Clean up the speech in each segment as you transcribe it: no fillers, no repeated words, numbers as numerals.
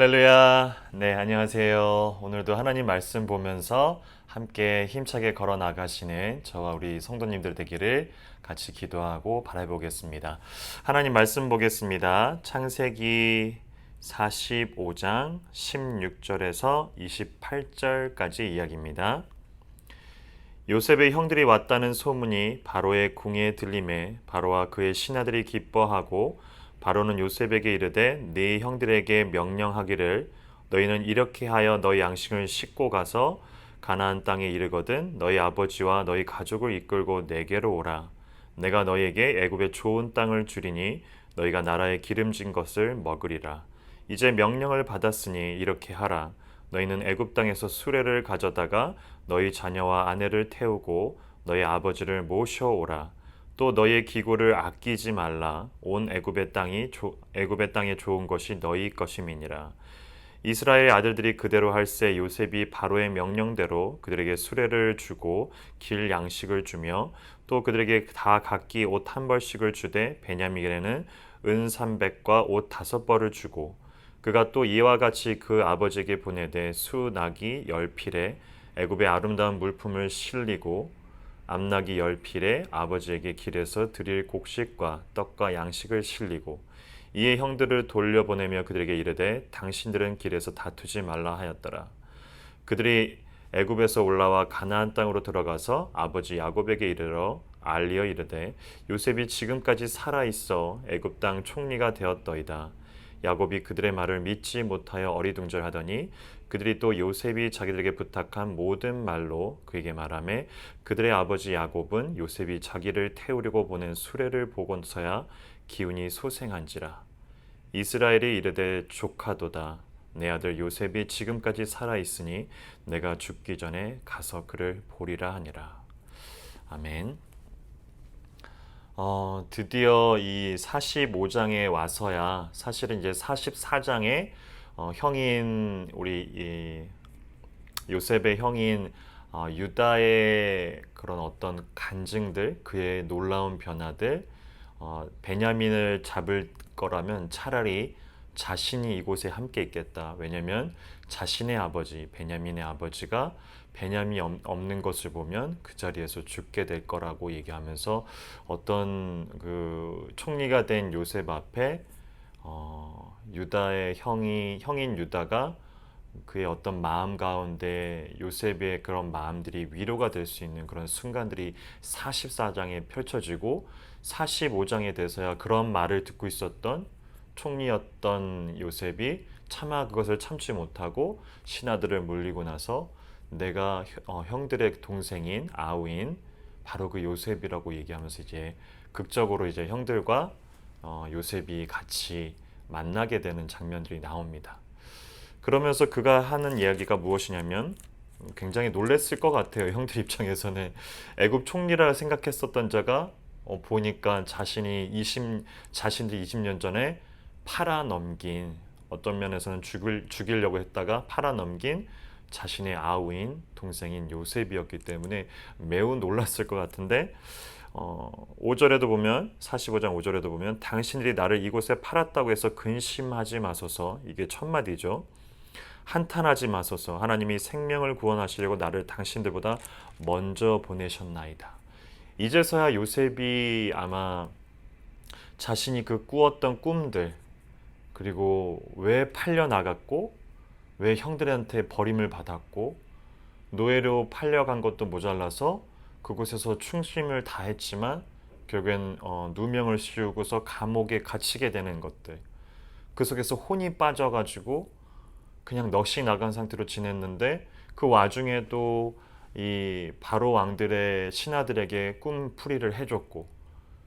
할렐루야. 네, 안녕하세요. 오늘도 하나님 말씀 보면서 함께 힘차게 걸어 나가시는 저와 우리 성도님들 되기를 같이 기도하고 바라보겠습니다. 하나님 말씀 보겠습니다. 창세기 45장 16절에서 28절까지 이야기입니다. 요셉의 형들이 왔다는 소문이 바로의 궁에 들림에 바로와 그의 신하들이 기뻐하고 바로는 요셉에게 이르되 네 형들에게 명령하기를 너희는 이렇게 하여 너희 양식을 싣고 가서 가나안 땅에 이르거든 너희 아버지와 너희 가족을 이끌고 내게로 오라. 내가 너희에게 애굽의 좋은 땅을 주리니 너희가 나라의 기름진 것을 먹으리라. 이제 명령을 받았으니 이렇게 하라. 너희는 애굽 땅에서 수레를 가져다가 너희 자녀와 아내를 태우고 너희 아버지를 모셔오라. 또 너희의 기구를 아끼지 말라. 온 애굽의 땅에 좋은 것이 너희 것임이니라. 이스라엘 아들들이 그대로 할세 요셉이 바로의 명령대로 그들에게 수레를 주고 길 양식을 주며 또 그들에게 다 각기 옷 한 벌씩을 주되 베냐민에게는 은 300과 옷 5벌을 주고 그가 또 이와 같이 그 아버지에게 보내되 수 나귀 10필에 애굽의 아름다운 물품을 실리고 암나귀 10필에 아버지에게 길에서 드릴 곡식과 떡과 양식을 실리고 이에 형들을 돌려보내며 그들에게 이르되 당신들은 길에서 다투지 말라 하였더라. 그들이 애굽에서 올라와 가나안 땅으로 들어가서 아버지 야곱에게 이르러 알리어 이르되 요셉이 지금까지 살아 있어 애굽 땅 총리가 되었더이다. 야곱이 그들의 말을 믿지 못하여 어리둥절하더니 그들이 또 요셉이 자기들에게 부탁한 모든 말로 그에게 말하매 그들의 아버지 야곱은 요셉이 자기를 태우려고 보낸 수레를 보고서야 기운이 소생한지라. 이스라엘이 이르되 조카도다. 내 아들 요셉이 지금까지 살아 있으니 내가 죽기 전에 가서 그를 보리라 하니라. 아멘. 드디어 이 45장에 와서야 사실은 이제 44장에 형인 우리 이 요셉의 형인 유다의 그런 어떤 간증들, 그의 놀라운 변화들, 베냐민을 잡을 거라면 차라리 자신이 이곳에 함께 있겠다. 왜냐하면 자신의 아버지, 베냐민의 아버지가 베냐민이 없는 것을 보면 그 자리에서 죽게 될 거라고 얘기하면서 어떤 그 총리가 된 요셉 앞에 유다의 형인 유다가 그의 어떤 마음 가운데 요셉의 그런 마음들이 위로가 될 수 있는 그런 순간들이 44장에 펼쳐지고 45장에 돼서야 그런 말을 듣고 있었던 총리였던 요셉이 차마 그것을 참지 못하고 신하들을 물리고 나서 내가 형들의 동생인 아우인 바로 그 요셉이라고 얘기하면서 이제 극적으로 이제 형들과 요셉이 같이 만나게 되는 장면들이 나옵니다. 그러면서 그가 하는 이야기가 무엇이냐면 굉장히 놀랬을 것 같아요. 형들 입장에서는 애굽 총리라 생각했었던 자가 보니까 자신들이 20년 전에 팔아넘긴, 어떤 면에서는 죽이려고 했다가 팔아넘긴 자신의 아우인 동생인 요셉이었기 때문에 매우 놀랐을 것 같은데 5절에도 보면 45장 5절에도 보면 당신들이 나를 이곳에 팔았다고 해서 근심하지 마소서. 이게 첫 마디죠. 한탄하지 마소서. 하나님이 생명을 구원하시려고 나를 당신들보다 먼저 보내셨나이다. 이제서야 요셉이 아마 자신이 그 꾸었던 꿈들, 그리고 왜 팔려 나갔고 왜 형들한테 버림을 받았고 노예로 팔려간 것도 모자라서 그곳에서 충심을 다했지만 결국엔 누명을 씌우고서 감옥에 갇히게 되는 것들, 그 속에서 혼이 빠져가지고 그냥 넋이 나간 상태로 지냈는데 그 와중에도 이 바로 왕들의 신하들에게 꿈풀이를 해줬고,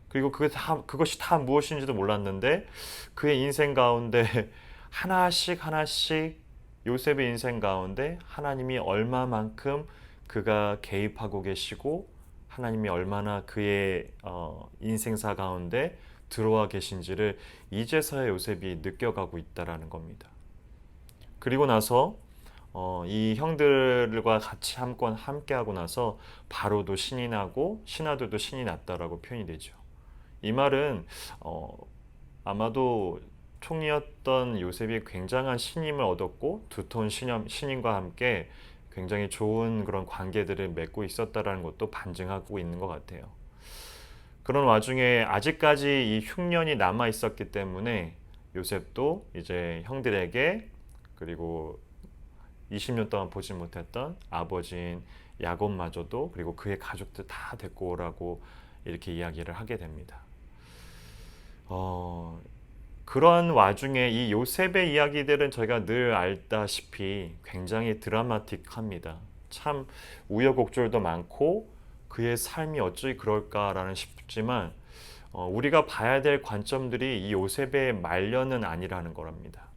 그리고 그것이 다 무엇인지도 몰랐는데 그의 인생 가운데 하나씩 요셉의 인생 가운데 하나님이 얼마만큼 그가 개입하고 계시고 하나님이 얼마나 그의 인생사 가운데 들어와 계신지를 이제서야 요셉이 느껴가고 있다라는 겁니다. 그리고 나서 이 형들과 같이 함께하고 나서 바로도 신이 나고 신하들도 신이 났다라고 표현이 되죠. 이 말은 아마도 총리였던 요셉이 굉장한 신임을 얻었고 두터운 신임과 함께 굉장히 좋은 그런 관계들을 맺고 있었다라는 것도 반증하고 있는 것 같아요. 그런 와중에 아직까지 이 흉년이 남아 있었기 때문에 요셉도 이제 형들에게 그리고 20년 동안 보지 못했던 아버지인 야곱마저도 그리고 그의 가족들 다 데리고 오라고 이렇게 이야기를 하게 됩니다. 그런 와중에 이 요셉의 이야기들은 저희가 늘 알다시피 굉장히 드라마틱합니다. 참 우여곡절도 많고 그의 삶이 어찌 그럴까라는 싶지만 우리가 봐야 될 관점들이 이 요셉의 말년은 아니라는 거랍니다.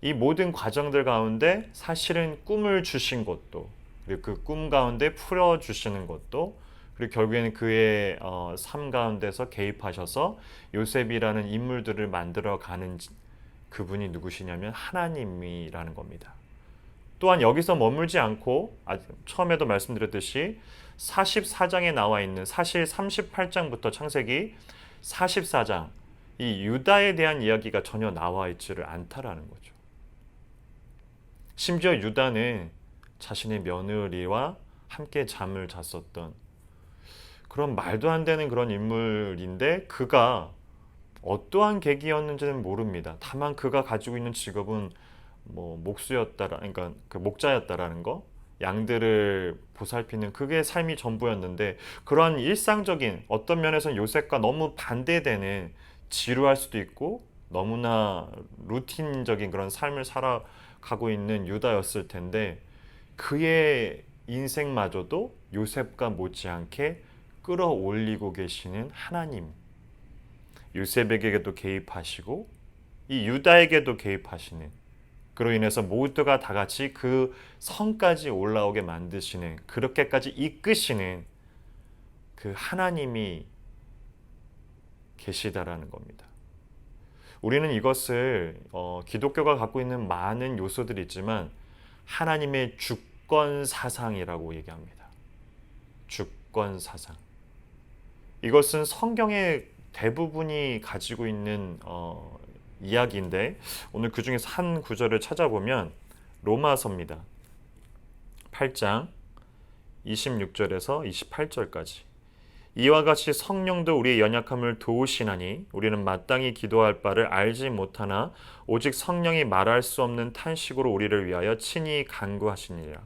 이 모든 과정들 가운데 사실은 꿈을 주신 것도 그리고 그 꿈 가운데 풀어주시는 것도 그리고 결국에는 그의 삶 가운데서 개입하셔서 요셉이라는 인물들을 만들어가는 그분이 누구시냐면 하나님이라는 겁니다. 또한 여기서 머물지 않고 처음에도 말씀드렸듯이 44장에 나와 있는 사실 38장부터 창세기 44장 이 유다에 대한 이야기가 전혀 나와 있지를 않다라는 거죠. 심지어 유다는 자신의 며느리와 함께 잠을 잤었던 그런 말도 안 되는 그런 인물인데 그가 어떠한 계기였는지는 모릅니다. 다만 그가 가지고 있는 직업은 그러니까 그 목자였다라는 거, 양들을 보살피는 그게 삶이 전부였는데 그러한 일상적인 어떤 면에서는 요셉과 너무 반대되는 지루할 수도 있고 너무나 루틴적인 그런 삶을 살아가고 있는 유다였을 텐데 그의 인생마저도 요셉과 못지않게 끌어올리고 계시는 하나님, 요셉에게도 개입하시고 이 유다에게도 개입하시는 그로 인해서 모두가 다 같이 그 성까지 올라오게 만드시는 그렇게까지 이끄시는 그 하나님이 계시다라는 겁니다. 우리는 이것을 기독교가 갖고 있는 많은 요소들이 있지만 하나님의 주권 사상이라고 얘기합니다. 주권 사상. 이것은 성경의 대부분이 가지고 있는 이야기인데 오늘 그 중에서 한 구절을 찾아보면 로마서입니다. 8장 26절에서 28절까지 이와 같이 성령도 우리의 연약함을 도우시나니 우리는 마땅히 기도할 바를 알지 못하나 오직 성령이 말할 수 없는 탄식으로 우리를 위하여 친히 간구하시니라.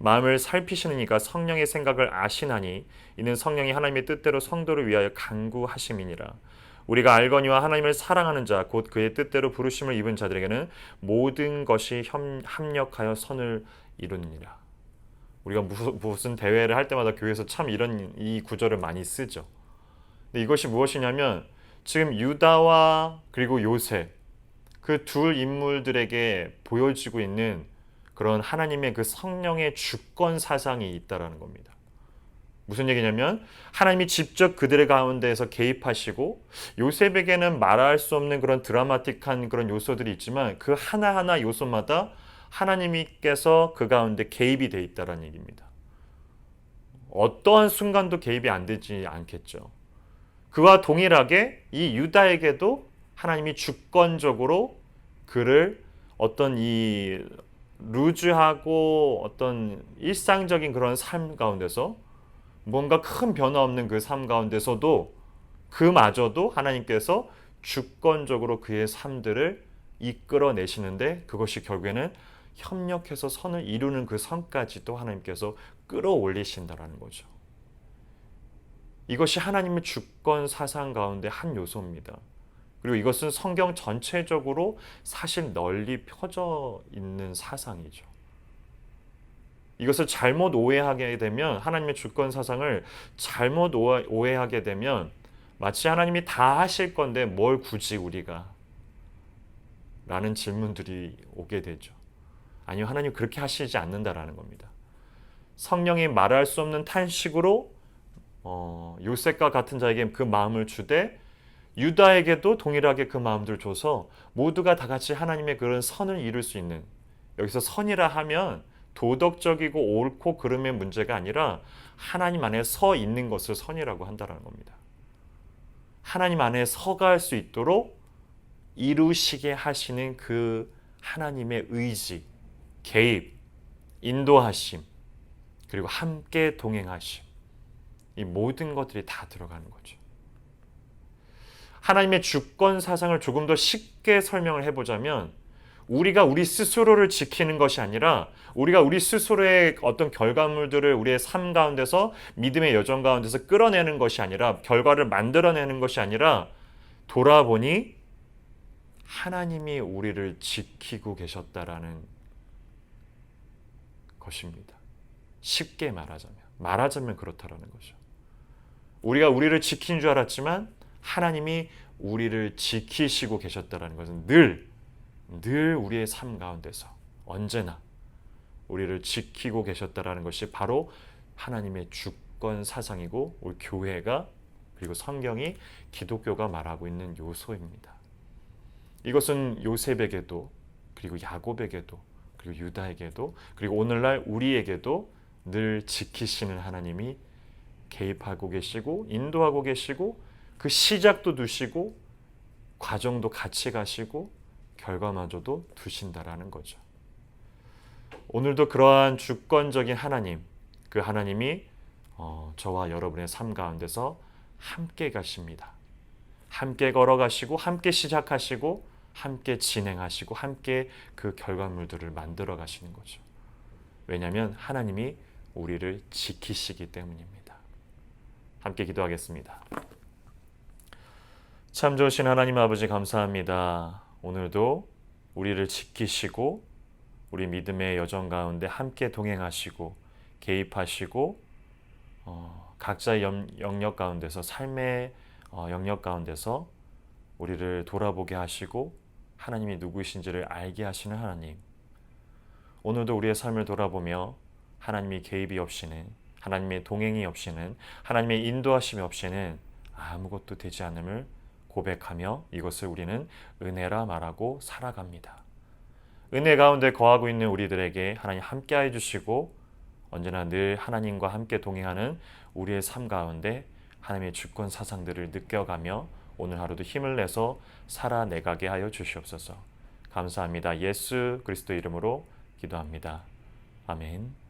마음을 살피시는 이가 성령의 생각을 아시나니 이는 성령이 하나님의 뜻대로 성도를 위하여 간구하심이니라. 우리가 알거니와 하나님을 사랑하는 자 곧 그의 뜻대로 부르심을 입은 자들에게는 모든 것이 합력하여 선을 이루느니라. 우리가 무슨 대회를 할 때마다 교회에서 참 이 구절을 많이 쓰죠. 근데 이것이 무엇이냐면 지금 유다와 그리고 요셉 그 둘 인물들에게 보여지고 있는 그런 하나님의 그 성령의 주권 사상이 있다라는 겁니다. 무슨 얘기냐면 하나님이 직접 그들의 가운데에서 개입하시고 요셉에게는 말할 수 없는 그런 드라마틱한 그런 요소들이 있지만 그 하나하나 요소마다 하나님께서 그 가운데 개입이 돼 있다라는 얘기입니다. 어떠한 순간도 개입이 안 되지 않겠죠. 그와 동일하게 이 유다에게도 하나님이 주권적으로 그를 어떤 이 루즈하고 어떤 일상적인 그런 삶 가운데서 뭔가 큰 변화 없는 그 삶 가운데서도 그마저도 하나님께서 주권적으로 그의 삶들을 이끌어내시는데 그것이 결국에는 협력해서 선을 이루는 그 선까지도 하나님께서 끌어올리신다라는 거죠. 이것이 하나님의 주권 사상 가운데 한 요소입니다. 그리고 이것은 성경 전체적으로 사실 널리 펴져 있는 사상이죠. 이것을 잘못 오해하게 되면 하나님의 주권 사상을 잘못 오해하게 되면 마치 하나님이 다 하실 건데 뭘 굳이 우리가 라는 질문들이 오게 되죠. 아니요, 하나님 그렇게 하시지 않는다라는 겁니다. 성령이 말할 수 없는 탄식으로 요셉과 같은 자에게 그 마음을 주되 유다에게도 동일하게 그 마음들을 줘서 모두가 다 같이 하나님의 그런 선을 이룰 수 있는, 여기서 선이라 하면 도덕적이고 옳고 그름의 문제가 아니라 하나님 안에 서 있는 것을 선이라고 한다는 겁니다. 하나님 안에 서갈 수 있도록 이루시게 하시는 그 하나님의 의지, 개입, 인도하심, 그리고 함께 동행하심, 이 모든 것들이 다 들어가는 거죠. 하나님의 주권 사상을 조금 더 쉽게 설명을 해보자면, 우리가 우리 스스로를 지키는 것이 아니라 우리가 우리 스스로의 어떤 결과물들을 우리의 삶 가운데서, 믿음의 여정 가운데서 끌어내는 것이 아니라, 결과를 만들어내는 것이 아니라, 돌아보니 하나님이 우리를 지키고 계셨다라는 것입니다. 쉽게 말하자면 그렇다라는 거죠. 우리가 우리를 지킨 줄 알았지만 하나님이 우리를 지키시고 계셨다라는 것은 늘 우리의 삶 가운데서 언제나 우리를 지키고 계셨다라는 것이 바로 하나님의 주권 사상이고, 우리 교회가, 그리고 성경이, 기독교가 말하고 있는 요소입니다. 이것은 요셉에게도, 그리고 야곱에게도, 그리고 유다에게도, 그리고 오늘날 우리에게도 늘 지키시는 하나님이 개입하고 계시고 인도하고 계시고, 그 시작도 두시고 과정도 같이 가시고 결과마저도 두신다라는 거죠. 오늘도 그러한 주권적인 하나님, 그 하나님이 저와 여러분의 삶 가운데서 함께 가십니다. 함께 걸어가시고, 함께 시작하시고, 함께 진행하시고, 함께 그 결과물들을 만들어 가시는 거죠. 왜냐하면 하나님이 우리를 지키시기 때문입니다. 함께 기도하겠습니다. 참 좋으신 하나님 아버지, 감사합니다. 오늘도 우리를 지키시고 우리 믿음의 여정 가운데 함께 동행하시고 개입하시고, 각자의 영역 가운데서, 삶의 영역 가운데서 우리를 돌아보게 하시고 하나님이 누구이신지를 알게 하시는 하나님, 오늘도 우리의 삶을 돌아보며 하나님의 개입이 없이는, 하나님의 동행이 없이는, 하나님의 인도하심이 없이는 아무것도 되지 않음을 고백하며 이것을 우리는 은혜라 말하고 살아갑니다. 은혜 가운데 거하고 있는 우리들에게 하나님 함께해 주시고, 언제나 늘 하나님과 함께 동행하는 우리의 삶 가운데 하나님의 주권 사상들을 느껴가며 오늘 하루도 힘을 내서 살아내가게 하여 주시옵소서. 감사합니다. 예수 그리스도 이름으로 기도합니다. 아멘.